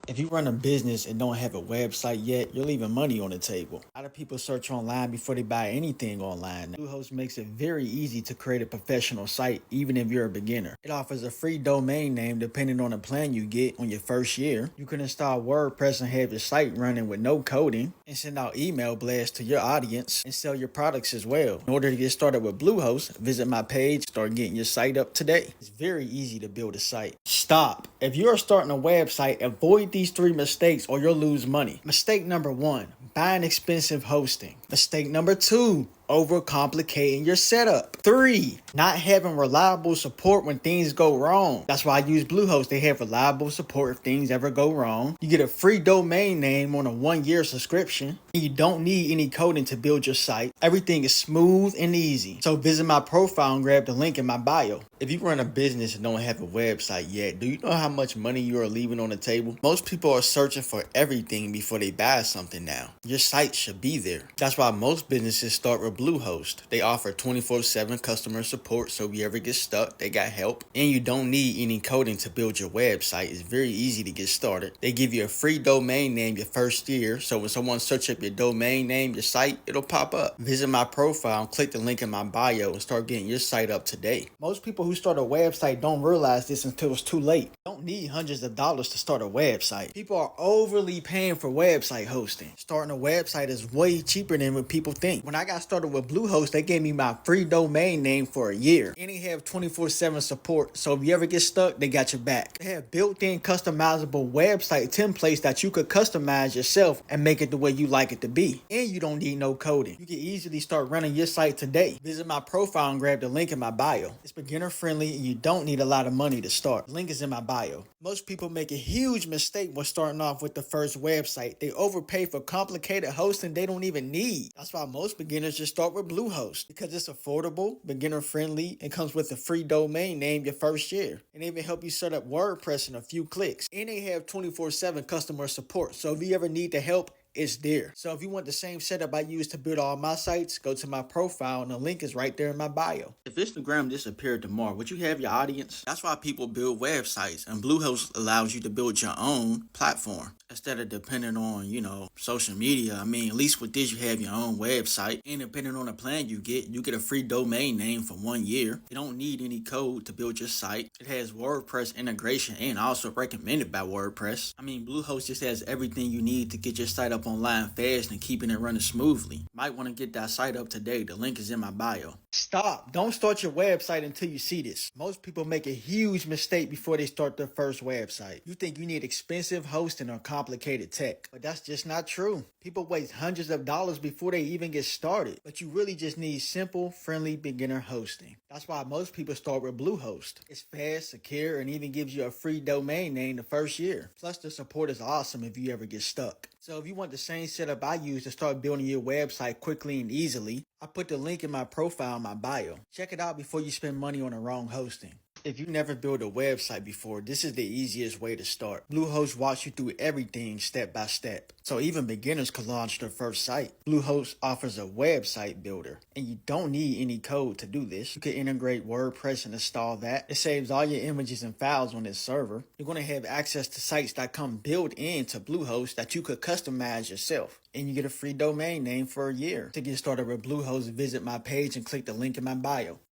If you run a business and don't have a website yet, you're leaving money on the table. A lot of people search online before they buy anything online. Bluehost makes it very easy to create a professional site, even if you're a beginner. It offers a free domain name depending on the plan you get on your first year. You can install WordPress and have your site running with no coding, and send out email blasts to your audience and sell your products as well. In order to get started with Bluehost, visit my page, start getting your site up today. It's very easy to build a site. Stop. If you're starting a website, avoid these 3 mistakes or you'll lose money. Mistake number 1, buying expensive hosting. Mistake number 2, overcomplicating your setup. 3, not having reliable support when things go wrong. That's why I use Bluehost. They have reliable support if things ever go wrong. You get a free domain name on a 1-year subscription. And you don't need any coding to build your site. Everything is smooth and easy. So visit my profile and grab the link in my bio. If you run a business and don't have a website yet, do you know how much money you are leaving on the table? Most people are searching for everything before they buy something now. Your site should be there. That's why most businesses start with Bluehost. They offer 24/7 customer support, so if you ever get stuck, they got help. And you don't need any coding to build your website. It's very easy to get started. They give you a free domain name your first year, so when someone searches up your domain name, your site, it'll pop up. Visit my profile and click the link in my bio and start getting your site up today. Most people who start a website don't realize this until it's too late. You don't need hundreds of dollars to start a website. People are overly paying for website hosting. Starting a website is way cheaper than what people think. When I got started with Bluehost, they gave me my free domain name for a year. And they have 24/7 support, so if you ever get stuck, they got your back. They have built-in customizable website templates that you could customize yourself and make it the way you like it to be. And you don't need no coding. You can easily start running your site today. Visit my profile and grab the link in my bio. It's beginner friendly and you don't need a lot of money to start. The link is in my bio. Most people make a huge mistake when starting off with the first website. They overpay for complicated hosting they don't even need. That's why most beginners just start with Bluehost, because it's affordable, beginner friendly, and comes with a free domain name your first year. And they even help you set up WordPress in a few clicks. And they have 24/7 customer support, so if you ever need the help, it's there. So if you want the same setup I use to build all my sites, go to my profile and the link is right there in my bio. If Instagram disappeared tomorrow, would you have your audience? That's why people build websites, and Bluehost allows you to build your own platform instead of depending on, social media. I mean, at least with this, you have your own website, and depending on the plan you get a free domain name for 1 year. You don't need any code to build your site. It has WordPress integration and also recommended by WordPress. I mean, Bluehost just has everything you need to get your site up online fast and keeping it running smoothly. Might want to get that site up today. The link is in my bio. Stop. Don't start your website until you see this. Most people make a huge mistake before they start their first website. You think you need expensive hosting or complicated tech, but that's just not true. People waste hundreds of dollars before they even get started, but you really just need simple, friendly beginner hosting. That's why most people start with Bluehost. It's fast, secure, and even gives you a free domain name the first year. Plus, the support is awesome if you ever get stuck. So if you want the same setup I use to start building your website quickly and easily, I put the link in my profile in my bio. Check it out before you spend money on the wrong hosting. If you never built a website before, this is the easiest way to start. Bluehost walks you through everything step by step, so even beginners can launch their first site. Bluehost offers a website builder, and you don't need any code to do this. You can integrate WordPress and install that. It saves all your images and files on this server. You're going to have access to sites that come built into Bluehost that you could customize yourself. And you get a free domain name for a year. To get started with Bluehost, visit my page and click the link in my bio.